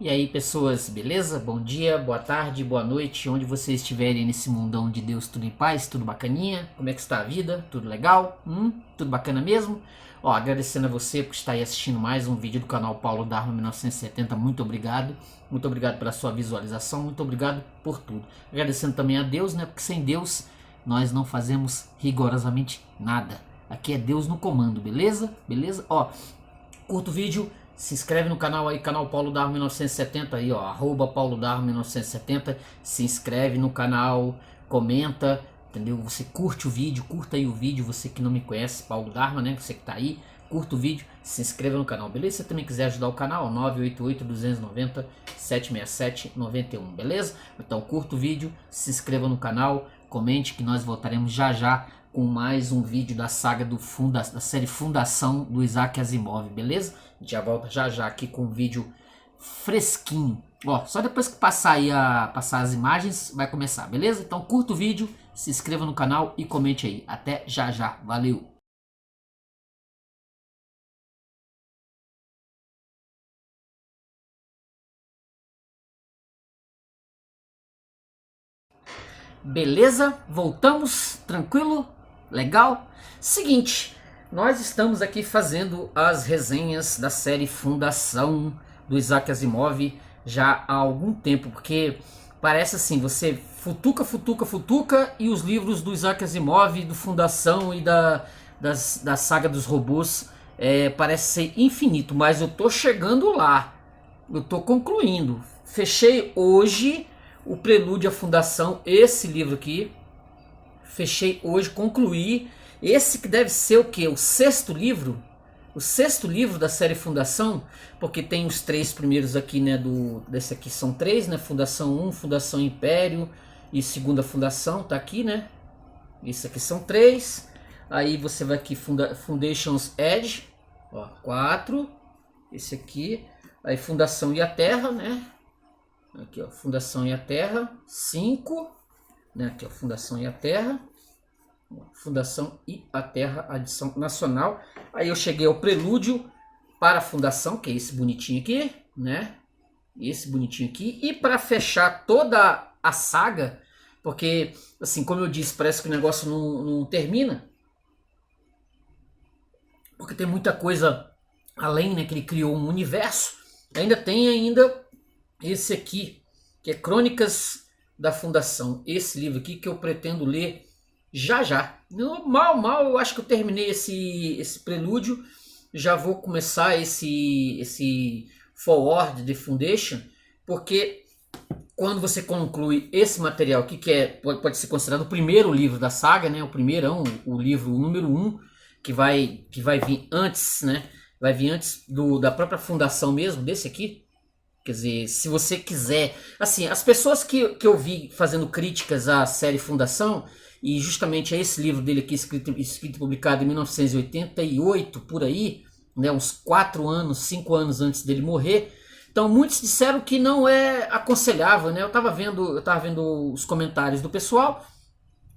E aí, pessoas, beleza? Bom dia, boa tarde, boa noite, onde vocês estiverem nesse mundão de Deus, tudo em paz, tudo bacaninha? Como é que está a vida? Tudo legal? Tudo bacana mesmo? Ó, agradecendo a você por estar aí assistindo mais um vídeo do canal Paulo Dharma 1970, muito obrigado. Muito obrigado pela sua visualização, muito obrigado por tudo. Agradecendo também a Deus, né? Porque sem Deus nós não fazemos rigorosamente nada. Aqui é Deus no comando, beleza? Beleza? Ó, curta o vídeo. Se inscreve no canal aí, canal Paulo Dharma 1970 aí, ó, arroba Paulo Dharma 1970. Se inscreve no canal, comenta, entendeu? Você curte o vídeo, curta aí o vídeo, você que não me conhece, Paulo Dharma, né? Você que tá aí, curta o vídeo, se inscreva no canal, beleza? Se você também quiser ajudar o canal, 988-290-767-91, beleza? Então curta o vídeo, se inscreva no canal, comente que nós voltaremos já já com mais um vídeo da saga da série Fundação do Isaac Asimov, beleza? A gente já volta já já aqui com um vídeo fresquinho. Ó, só depois que passar aí passar as imagens vai começar, beleza? Então curta o vídeo, se inscreva no canal e comente aí. Até já já, valeu! Beleza? Voltamos? Tranquilo? Legal? Seguinte, nós estamos aqui fazendo as resenhas da série Fundação do Isaac Asimov já há algum tempo, porque parece assim, você futuca, futuca, futuca e os livros do Isaac Asimov, do Fundação e da saga dos robôs parece ser infinito, mas eu tô chegando lá, eu tô concluindo. Fechei hoje o Prelúdio à Fundação, esse livro aqui. Fechei hoje, concluí. Esse que deve ser o que? O sexto livro? O sexto livro da série Fundação, porque tem os três primeiros aqui, né? Desse aqui são três, né? Fundação 1, Fundação Império e Segunda Fundação, tá aqui, né? Isso aqui são três. Aí você vai aqui, Foundation's Edge, ó, 4. Esse aqui. Aí Fundação e a Terra, né? Aqui, ó, Fundação e a Terra, 5, né? Aqui, ó, Fundação e a Terra, Fundação e a Terra, adição nacional. Aí eu cheguei ao Prelúdio para a Fundação, que é esse bonitinho aqui, né? Esse bonitinho aqui. E para fechar toda a saga, porque, assim, como eu disse, parece que o negócio não termina, porque tem muita coisa além, né? Que ele criou um universo. Ainda tem esse aqui, que é Crônicas da Fundação. Esse livro aqui que eu pretendo ler já já. Mal, eu acho que eu terminei esse prelúdio. Já vou começar esse Forward de Foundation, porque quando você conclui esse material aqui, que pode ser considerado o primeiro livro da saga, né? O primeirão, o livro número 1, que vai vir antes, né? Vai vir antes da própria fundação mesmo, desse aqui. Quer dizer, se você quiser... Assim, as pessoas que eu vi fazendo críticas à série Fundação, e justamente a esse livro dele aqui, escrito e publicado em 1988, por aí, né, uns 4 anos, 5 anos antes dele morrer, então muitos disseram que não é aconselhável, né? Eu tava vendo os comentários do pessoal,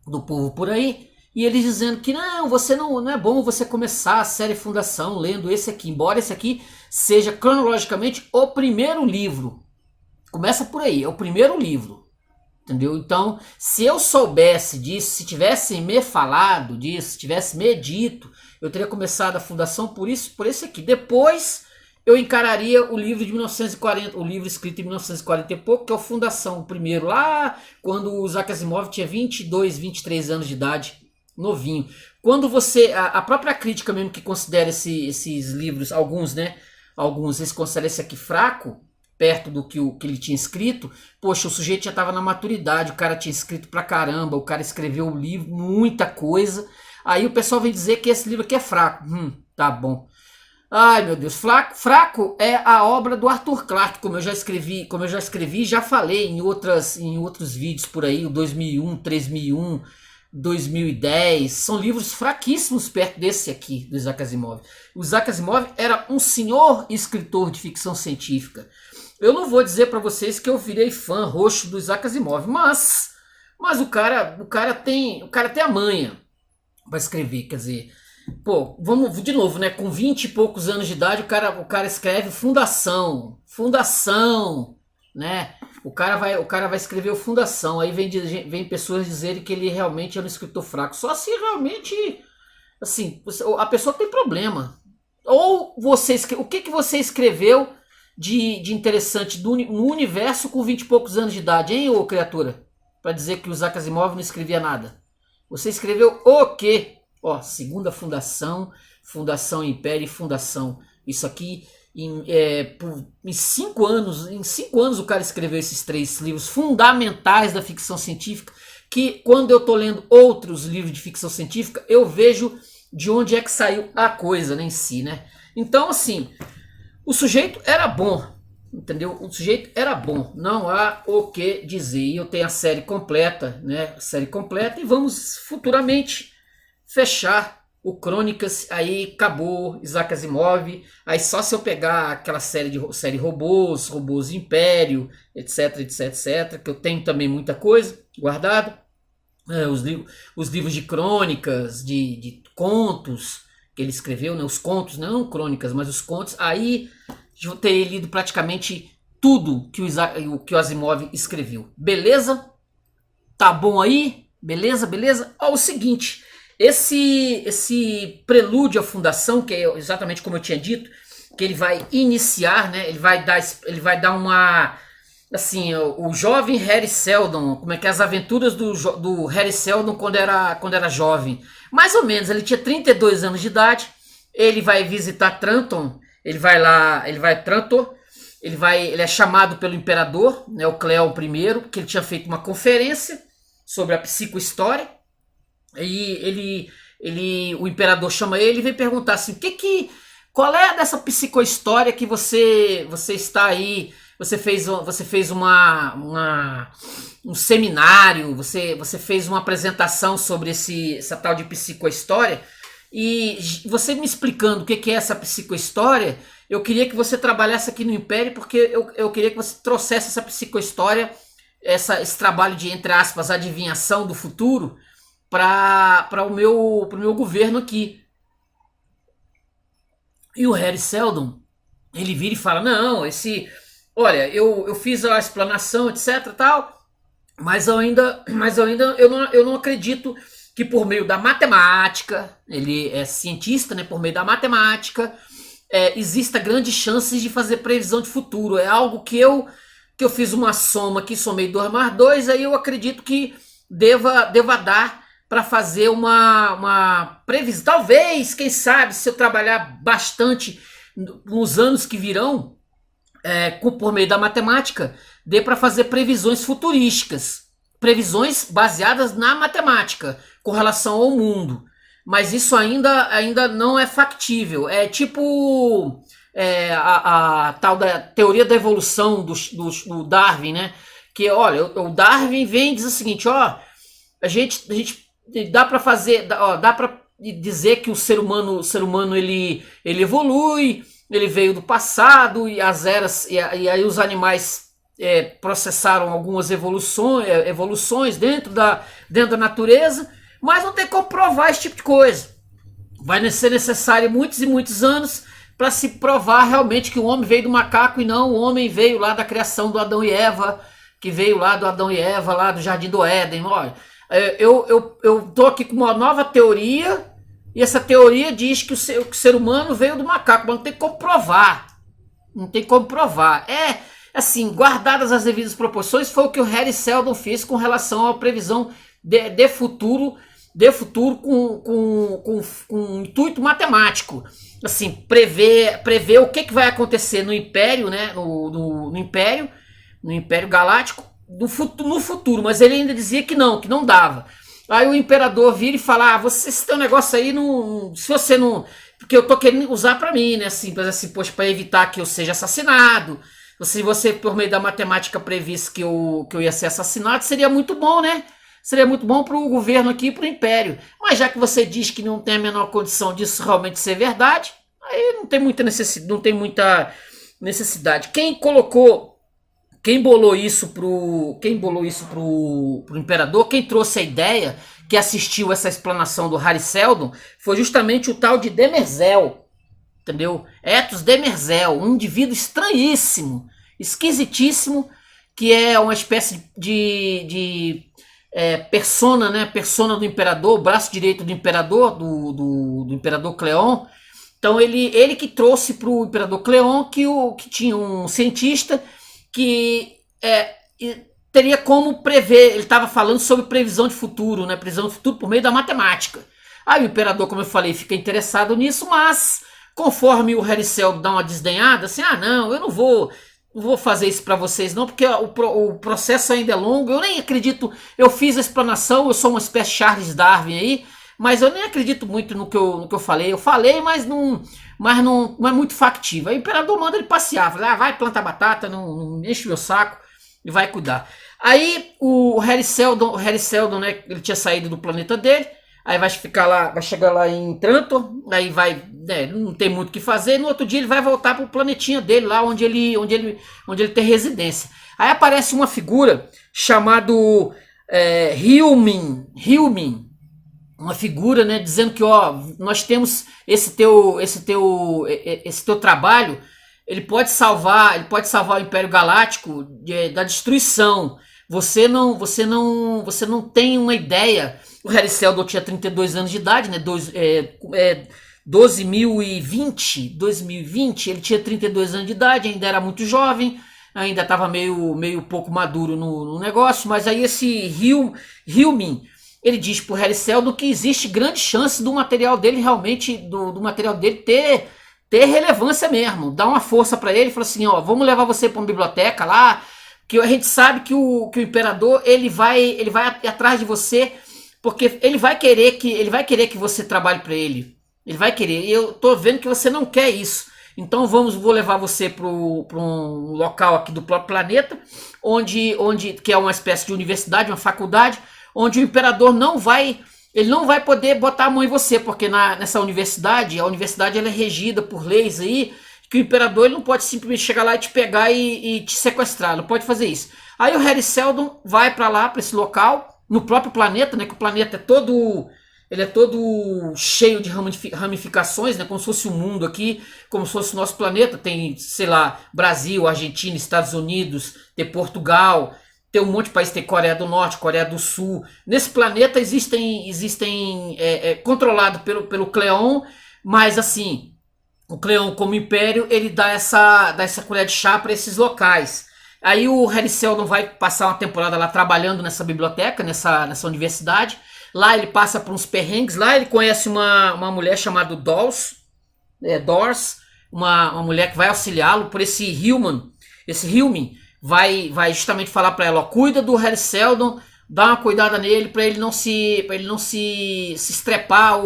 do povo por aí, e eles dizendo que não é bom você começar a série Fundação lendo esse aqui, embora esse aqui seja cronologicamente o primeiro livro. Começa por aí, é o primeiro livro. Entendeu? Então, se eu soubesse disso, se tivesse me falado disso, se tivesse me dito, eu teria começado a Fundação por esse aqui. Depois eu encararia o livro de 1940, o livro escrito em 1940 e pouco, que é o Fundação, o primeiro lá, quando o Isaac Asimov tinha 22, 23 anos de idade, novinho. Quando você, a própria crítica mesmo que considera esses livros, alguns, né? Alguns, eles consideram esse aqui fraco, perto do que ele tinha escrito. Poxa, o sujeito já estava na maturidade, o cara tinha escrito pra caramba, o cara escreveu um livro, muita coisa. Aí o pessoal vem dizer que esse livro aqui é fraco. Tá bom. Ai, meu Deus, fraco é a obra do Arthur Clarke, como eu já escrevi e já falei em outros vídeos por aí, o 2001, 3001, 2010, são livros fraquíssimos perto desse aqui, do Isaac Asimov. O Isaac Asimov era um senhor escritor de ficção científica. Eu não vou dizer para vocês que eu virei fã roxo do Isaac Asimov, mas o cara tem a manha para escrever, quer dizer, pô, vamos de novo, né? Com 20 e poucos anos de idade, o cara escreve Fundação. Fundação, né? O cara vai escrever o Fundação, aí vem pessoas dizerem que ele realmente é um escritor fraco. Só se realmente, assim, a pessoa tem problema. Ou o que você escreveu de interessante no universo com 20 e poucos anos de idade, hein, ô criatura? Para dizer que o Isaac Asimov não escrevia nada. Você escreveu o quê? Ó, segunda Fundação, Fundação Império e Fundação. Isso aqui, em 5 anos o cara escreveu esses 3 livros fundamentais da ficção científica, que quando eu tô lendo outros livros de ficção científica, eu vejo de onde é que saiu a coisa, né, em si, né? Então, assim, o sujeito era bom, entendeu? O sujeito era bom, não há o que dizer. E eu tenho a série completa, né? A série completa, e vamos futuramente fechar o Crônicas. Aí acabou Isaac Asimov. Aí só se eu pegar aquela série Robôs Império, etc, etc, etc, que eu tenho também muita coisa guardada. Os livros de crônicas, de contos que ele escreveu, né? Os contos, não crônicas, mas os contos. Aí eu teria lido praticamente tudo que o Asimov escreveu. Beleza? Tá bom aí? Beleza, beleza? Ó, o seguinte, esse prelúdio à fundação, que é exatamente como eu tinha dito, que ele vai iniciar, né? Ele vai dar uma, assim, o jovem Harry Seldon, como é que é as aventuras do Harry Seldon quando era jovem. Mais ou menos, ele tinha 32 anos de idade, ele vai visitar Trantor, ele é chamado pelo imperador, né, o Cleo I, que ele tinha feito uma conferência sobre a psicohistória, e o imperador chama ele e vem perguntar assim, qual é dessa psicohistória que você está aí, você fez um seminário, você fez uma apresentação sobre essa tal de psicohistória, e você me explicando o que é essa psicohistória, eu queria que você trabalhasse aqui no Império, porque eu queria que você trouxesse essa psicohistória, esse trabalho de, entre aspas, adivinhação do futuro, para o meu governo aqui. E o Harry Seldon, ele vira e fala, não, olha, eu fiz a explanação, etc, tal, mas eu não acredito que por meio da matemática, ele é cientista, né, por meio da matemática, exista grandes chances de fazer previsão de futuro. É algo que eu fiz uma soma aqui, somei 2 mais 2, aí eu acredito que deva dar para fazer uma previsão. Talvez, quem sabe, se eu trabalhar bastante nos anos que virão, por meio da matemática, dê para fazer previsões futurísticas. Previsões baseadas na matemática, com relação ao mundo. Mas isso ainda não é factível. É tipo a tal da teoria da evolução do Darwin, né? Que, olha, o Darwin vem e diz o seguinte, ó, a gente dá para fazer, dá para dizer que o ser humano ele evolui, ele veio do passado e as eras, e aí os animais processaram algumas evoluções dentro da natureza, mas não tem como provar esse tipo de coisa. Vai ser necessário muitos e muitos anos para se provar realmente que o homem veio do macaco e não o homem veio lá da criação do Adão e Eva, que veio lá do Adão e Eva, lá do Jardim do Éden. Olha, eu tô aqui com uma nova teoria, e essa teoria diz que o ser humano veio do macaco, mas não tem como provar. Não tem como provar. Assim, guardadas as devidas proporções, foi o que o Harry Seldon fez com relação à previsão de futuro com um intuito matemático. Assim, prever o que vai acontecer no Império, né? No Império Galáctico, no futuro, mas ele ainda dizia que não dava. Aí o imperador vira e fala, esse teu negócio aí, se você não... Porque eu tô querendo usar pra mim, né? Assim, poxa, pra evitar que eu seja assassinado. Se você, por meio da matemática, previsse que eu ia ser assassinado, seria muito bom, né? Seria muito bom pro governo aqui e pro Império. Mas já que você diz que não tem a menor condição disso realmente ser verdade, aí não tem muita necessidade. Quem bolou isso pro imperador, quem trouxe a ideia, que assistiu essa explanação do Harry Seldon, foi justamente o tal de Demerzel. entendeu? Etos Demerzel, um indivíduo estranhíssimo, esquisitíssimo, que é uma espécie de persona, né? Persona do imperador, o braço direito do imperador, do imperador Cleon. Então ele que trouxe para o imperador Cleon que tinha um cientista que teria como prever, ele estava falando sobre previsão de futuro, né? Previsão de futuro por meio da matemática. Aí o imperador, como eu falei, fica interessado nisso, mas conforme o Harry Seldon dá uma desdenhada, assim, não, eu não vou fazer isso para vocês não, porque o processo ainda é longo, eu nem acredito, eu fiz a explanação, eu sou uma espécie de Charles Darwin aí, mas eu nem acredito muito no que eu falei. Eu falei, mas não é muito factível. Aí o imperador manda ele passear, fala, vai plantar batata, não enche meu saco e vai cuidar. Aí o Harry Seldon, né, ele tinha saído do planeta dele, aí vai chegar lá em Trantor, aí vai, não tem muito o que fazer, no outro dia ele vai voltar pro planetinha dele, lá onde ele tem residência. Aí aparece uma figura chamado Hilmin, uma figura, né, dizendo que nós temos esse teu trabalho, ele pode salvar o Império Galáctico da destruição. Você não tem uma ideia. O Harry Seldon tinha 32 anos de idade, né? 2020, ele tinha 32 anos de idade, ainda era muito jovem, ainda estava meio pouco maduro no negócio, mas aí esse Hilmin, ele diz pro Harry Seldon que existe grande chance do material dele realmente, do material dele ter relevância mesmo. Dá uma força para ele, fala assim, vamos levar você para uma biblioteca lá, que a gente sabe que o imperador ele vai atrás de você, porque ele vai querer que você trabalhe para ele. Ele vai querer. E eu tô vendo que você não quer isso. Então vou levar você para um local aqui do próprio planeta, onde que é uma espécie de universidade, uma faculdade, onde o imperador não vai poder botar a mão em você, porque nessa universidade, a universidade ela é regida por leis aí, que o imperador ele não pode simplesmente chegar lá e te pegar e te sequestrar, não pode fazer isso. Aí o Harry Seldon vai para lá, para esse local, no próprio planeta, né, que o planeta é todo cheio de ramificações, né, como se fosse o mundo aqui, como se fosse o nosso planeta, tem, sei lá, Brasil, Argentina, Estados Unidos, tem Portugal, tem um monte de países, tem Coreia do Norte, Coreia do Sul. Nesse planeta existem controlado pelo Cleon, mas assim, o Cleon como império, ele dá essa colher de chá para esses locais. Aí o Harry Seldon vai passar uma temporada lá trabalhando nessa biblioteca, nessa universidade. Lá ele passa por uns perrengues, lá ele conhece uma mulher chamada Dors, uma mulher que vai auxiliá-lo por esse Hilmin, vai justamente falar para ela, cuida do Harry Seldon, dá uma cuidada nele para ele não se estrepar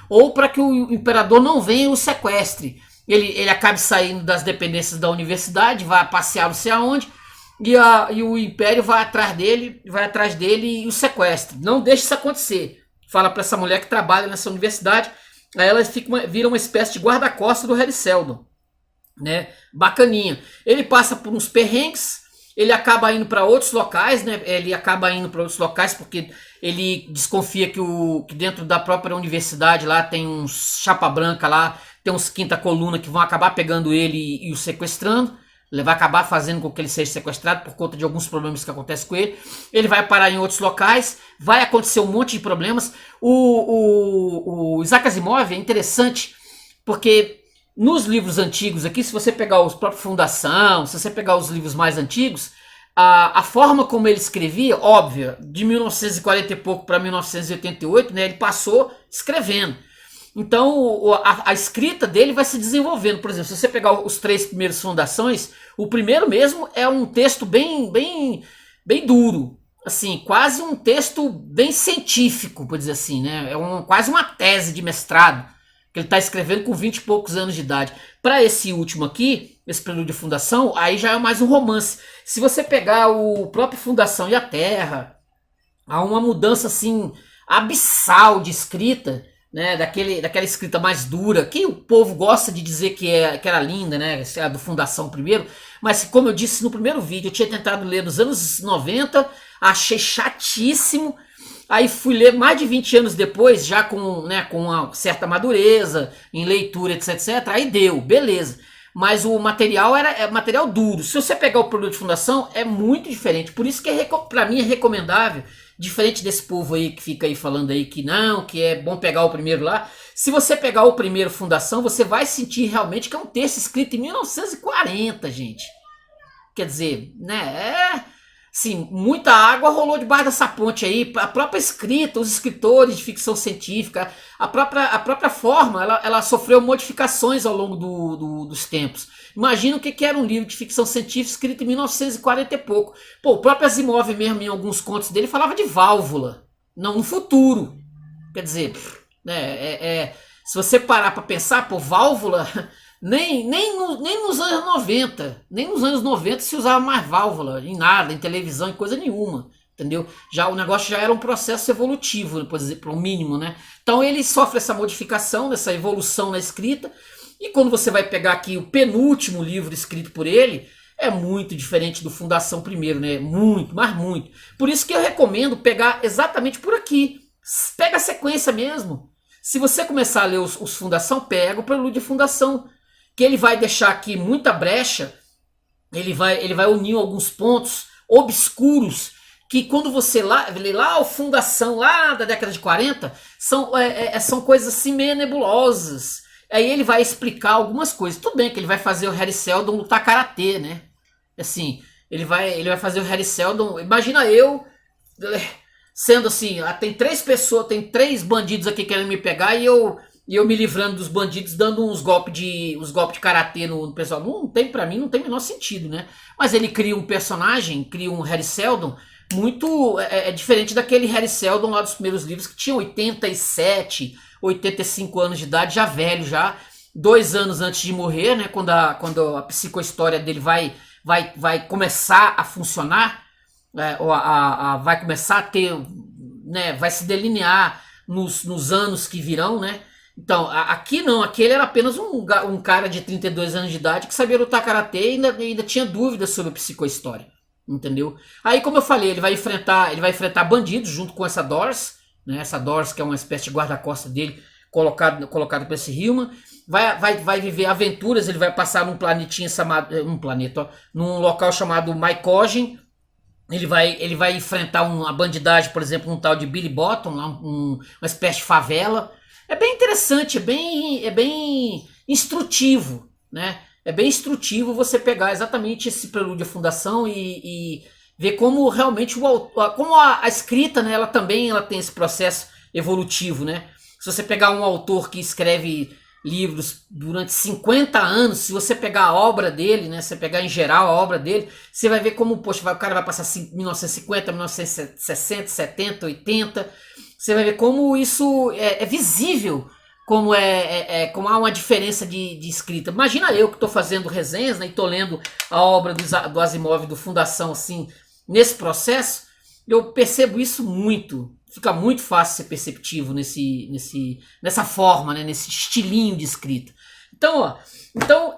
ou para que o imperador não venha e o sequestre. Ele acabe saindo das dependências da universidade, vai passear não sei aonde, e o império vai atrás dele e o sequestra. Não deixe isso acontecer. Fala para essa mulher que trabalha nessa universidade, aí ela vira uma espécie de guarda-costas do Harry Seldon, né? Bacaninha. Ele passa por uns perrengues, ele acaba indo para outros locais, né? Porque ele desconfia que dentro da própria universidade lá tem uns chapa branca lá, tem uns quinta coluna que vão acabar pegando ele e o sequestrando. Ele vai acabar fazendo com que ele seja sequestrado por conta de alguns problemas que acontecem com ele. Ele vai parar em outros locais, vai acontecer um monte de problemas. O Isaac Asimov é interessante porque nos livros antigos aqui, se você pegar os próprios Fundação, se você pegar os livros mais antigos, a forma como ele escrevia, óbvio, de 1940 e pouco para 1988, né, ele passou escrevendo. Então a escrita dele vai se desenvolvendo. Por exemplo, se você pegar os 3 primeiros Fundações, o primeiro mesmo é um texto bem duro, assim, quase um texto bem científico, por dizer assim, né? Quase uma tese de mestrado que ele está escrevendo com 20 e poucos anos de idade. Para esse último aqui, esse Prelúdio de Fundação, aí já é mais um romance. Se você pegar o próprio Fundação e a Terra, há uma mudança assim abissal de escrita, né, daquela escrita mais dura, que o povo gosta de dizer que era linda, né, a do Fundação primeiro, mas como eu disse no primeiro vídeo, eu tinha tentado ler nos anos 90, achei chatíssimo, Aí fui ler mais de 20 anos depois, já com, né, com uma certa madureza, em leitura, etc. Aí deu, beleza. Mas o material é material duro. Se você pegar o produto de fundação, é muito diferente. Por isso que para mim é recomendável, diferente desse povo aí que fica aí falando aí que não, que é bom pegar o primeiro lá. Se você pegar o primeiro fundação, você vai sentir realmente que é um texto escrito em 1940, gente. Quer dizer, né, sim, muita água rolou debaixo dessa ponte aí. A própria escrita, os escritores de ficção científica, a própria forma, ela sofreu modificações ao longo dos tempos. Imagina o que era um livro de ficção científica escrito em 1940 e pouco. Pô, o próprio Asimov mesmo, em alguns contos dele, falava de válvula, não no futuro. Quer dizer, né, se você parar para pensar, pô, válvula... Nem nos anos 90, nem nos anos 90 se usava mais válvula, em nada, em televisão, em coisa nenhuma, entendeu? Já o negócio já era um processo evolutivo, por dizer, para o mínimo, né? Então ele sofre essa modificação, essa evolução na escrita, e quando você vai pegar aqui o penúltimo livro escrito por ele, é muito diferente do Fundação primeiro, né? Muito, mas muito. Por isso que eu recomendo pegar exatamente por aqui. Pega a sequência mesmo. Se você começar a ler os Fundação, pega o Prelúdio de Fundação, que ele vai deixar aqui muita brecha, ele vai unir alguns pontos obscuros, que quando você lê lá o Fundação, lá da década de 40, são coisas assim meio nebulosas. Aí ele vai explicar algumas coisas. Tudo bem que ele vai fazer o Harry Seldon lutar karatê, né? Assim, ele vai fazer o Harry Seldon... Imagina eu sendo assim, tem 3 pessoas, tem 3 bandidos aqui querendo me pegar e eu me livrando dos bandidos, dando uns golpes de karatê no pessoal. Não tem, pra mim, não tem o menor sentido, né? Mas ele cria um personagem, cria um Harry Seldon muito diferente daquele Harry Seldon lá dos primeiros livros, que tinha 87, 85 anos de idade, já velho, já 2 anos antes de morrer, né? Quando a psicohistória dele vai começar a funcionar, vai começar a ter, né? Vai se delinear nos anos que virão, né? Então, aqui não, aqui ele era apenas um cara de 32 anos de idade que sabia lutar karatê e ainda tinha dúvidas sobre a psicohistória, entendeu? Aí, como eu falei, ele vai enfrentar bandidos junto com essa Doris, né? Essa Doris que é uma espécie de guarda-costas dele, colocado por esse Hillman, vai viver aventuras, ele vai passar num planetinha chamado, num local chamado Mycogene. Ele vai enfrentar uma bandidagem, por exemplo, um tal de Billy Bottom, uma espécie de favela. É bem interessante, é bem instrutivo, né? É bem instrutivo você pegar exatamente esse Prelúdio à Fundação e ver como realmente como a escrita, né, ela tem esse processo evolutivo, né? Se você pegar um autor que escreve livros durante 50 anos, se você pegar a obra dele, né, se você pegar em geral a obra dele, você vai ver como, poxa, o cara vai passar 1950, 1960, 70, 80... Você vai ver como isso é visível, como há uma diferença de escrita. Imagina eu que estou fazendo resenhas, né, e estou lendo a obra do Asimov, do Fundação, assim, nesse processo, eu percebo isso muito. Fica muito fácil ser perceptivo nessa forma, né, nesse estilinho de escrita. Então,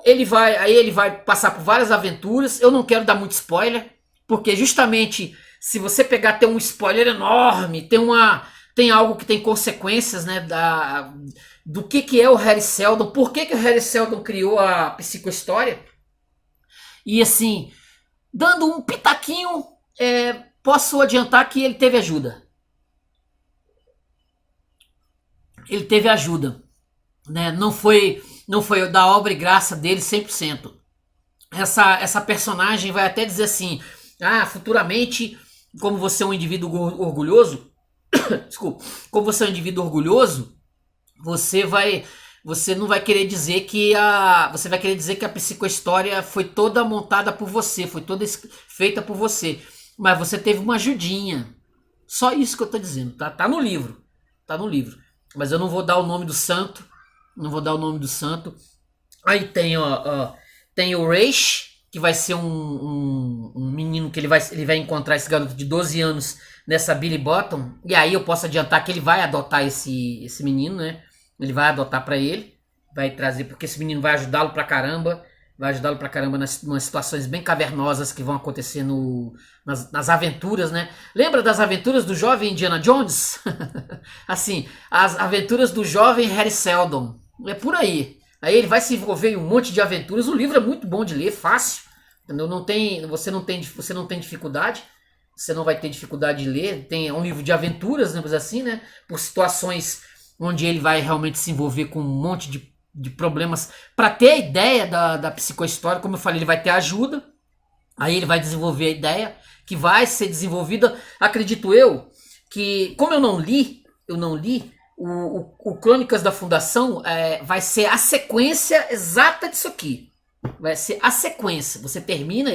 ele vai passar por várias aventuras. Eu não quero dar muito spoiler, porque justamente se você pegar, tem um spoiler enorme, tem algo que tem consequências, né, do que é o Harry Seldon, por que o Harry Seldon criou a psicohistória. E assim, dando um pitaquinho, posso adiantar que ele teve ajuda. Ele teve ajuda, né? Não foi da obra e graça dele 100%. Essa personagem vai até dizer assim, futuramente, como você é um indivíduo orgulhoso, desculpa, como você é um indivíduo orgulhoso, você não vai querer dizer você vai querer dizer que a psicohistória foi toda montada por você, foi toda feita por você, mas você teve uma ajudinha. Só isso que eu tô dizendo, tá no livro, mas eu não vou dar o nome do santo, Aí tem o Raish, que vai ser um menino que ele vai encontrar esse garoto de 12 anos nessa Billy Bottom, e aí eu posso adiantar que ele vai adotar esse menino, né? Ele vai adotar pra ele, vai trazer, porque esse menino vai ajudá-lo pra caramba, vai ajudá-lo pra caramba nas situações bem cavernosas que vão acontecer nas aventuras, né? Lembra das aventuras do jovem Indiana Jones? Assim, as aventuras do jovem Harry Seldon. É por aí. Aí ele vai se envolver em um monte de aventuras. O livro é muito bom de ler, fácil. Você não tem dificuldade. Você não vai ter dificuldade de ler. É um livro de aventuras, né, assim, né? Por situações onde ele vai realmente se envolver com um monte de problemas para ter a ideia da psicohistória. Como eu falei, ele vai ter ajuda. Aí ele vai desenvolver a ideia que vai ser desenvolvida. Acredito eu que, como eu não li o Crônicas da Fundação vai ser a sequência exata disso aqui. Vai ser a sequência. Você termina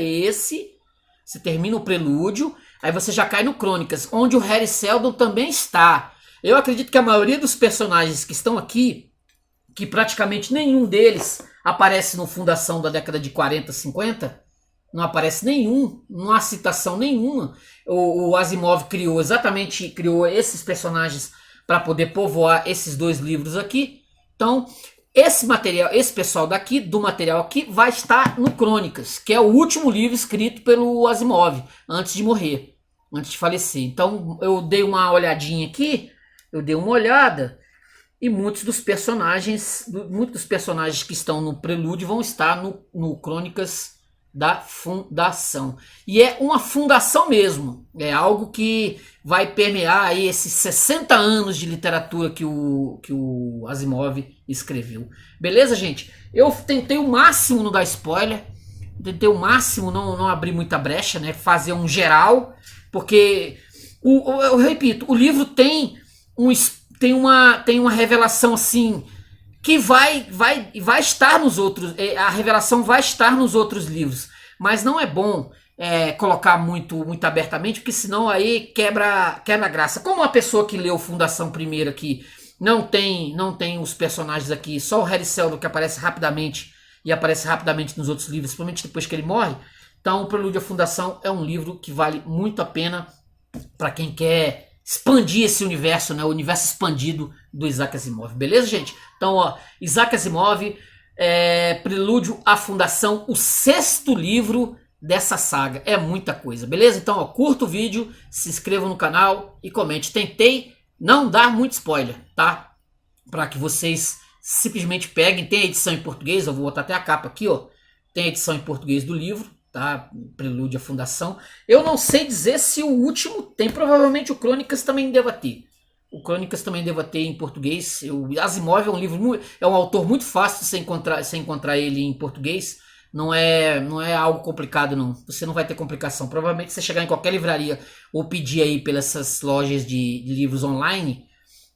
o prelúdio, aí você já cai no Crônicas, onde o Harry Seldon também está. Eu acredito que a maioria dos personagens que estão aqui, que praticamente nenhum deles aparece no Fundação da década de 40, 50, não aparece nenhum, não há citação nenhuma. O Asimov criou esses personagens para poder povoar esses dois livros aqui. Então, esse pessoal do material aqui, vai estar no Crônicas, que é o último livro escrito pelo Asimov, antes de morrer, antes de falecer. Então, eu dei uma olhadinha aqui, e muitos dos personagens que estão no prelúdio vão estar no Crônicas da Fundação. E é uma fundação mesmo. É algo que vai permear aí esses 60 anos de literatura que o Asimov escreveu. Beleza, gente? Eu tentei o máximo não dar spoiler. Tentei o máximo não abrir muita brecha, né? Fazer um geral. Porque, eu repito, o livro tem uma revelação assim que vai estar nos outros, a revelação vai estar nos outros livros, mas não é bom colocar muito abertamente, porque senão aí quebra a graça. Como uma pessoa que leu Fundação primeiro aqui não tem os personagens aqui, só o Harry Seldon que aparece rapidamente nos outros livros, principalmente depois que ele morre. Então o Prelúdio à Fundação é um livro que vale muito a pena para quem quer expandir esse universo, né? O universo expandido do Isaac Asimov. Beleza, gente? Então, ó, Isaac Asimov, Prelúdio à Fundação, o 6º livro dessa saga. É muita coisa, beleza? Então, ó, curta o vídeo, se inscreva no canal e comente. Tentei não dar muito spoiler, tá? Para que vocês simplesmente peguem. Tem a edição em português, eu vou botar até a capa aqui, ó. Tem a edição em português do livro, tá? Prelúdio à Fundação. Eu não sei dizer se o último tem, provavelmente o Crônicas também deva ter. O Crônicas também deva ter em português. O Asimov é um autor muito fácil de você encontrar ele em português. Não é algo complicado, não. Você não vai ter complicação. Provavelmente se você chegar em qualquer livraria ou pedir aí pelas lojas de livros online,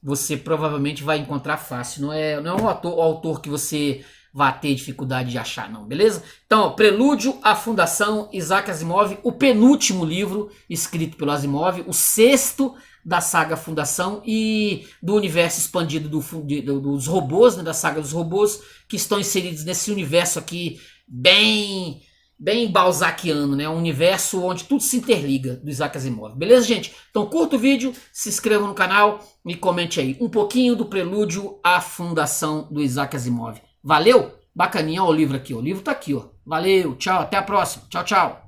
você provavelmente vai encontrar fácil. Não é um autor que você vai ter dificuldade de achar, não, beleza? Então, ó, Prelúdio à Fundação, Isaac Asimov, o penúltimo livro escrito pelo Asimov, o 6º da saga Fundação e do universo expandido dos robôs, né, da saga dos robôs, que estão inseridos nesse universo aqui bem balzaquiano, né? Um universo onde tudo se interliga, do Isaac Asimov. Beleza, gente? Então curta o vídeo, se inscreva no canal e comente aí um pouquinho do Prelúdio à Fundação do Isaac Asimov. Valeu? Bacaninha, ó, o livro aqui, ó. O livro tá aqui, ó. Valeu, tchau, até a próxima. Tchau, tchau.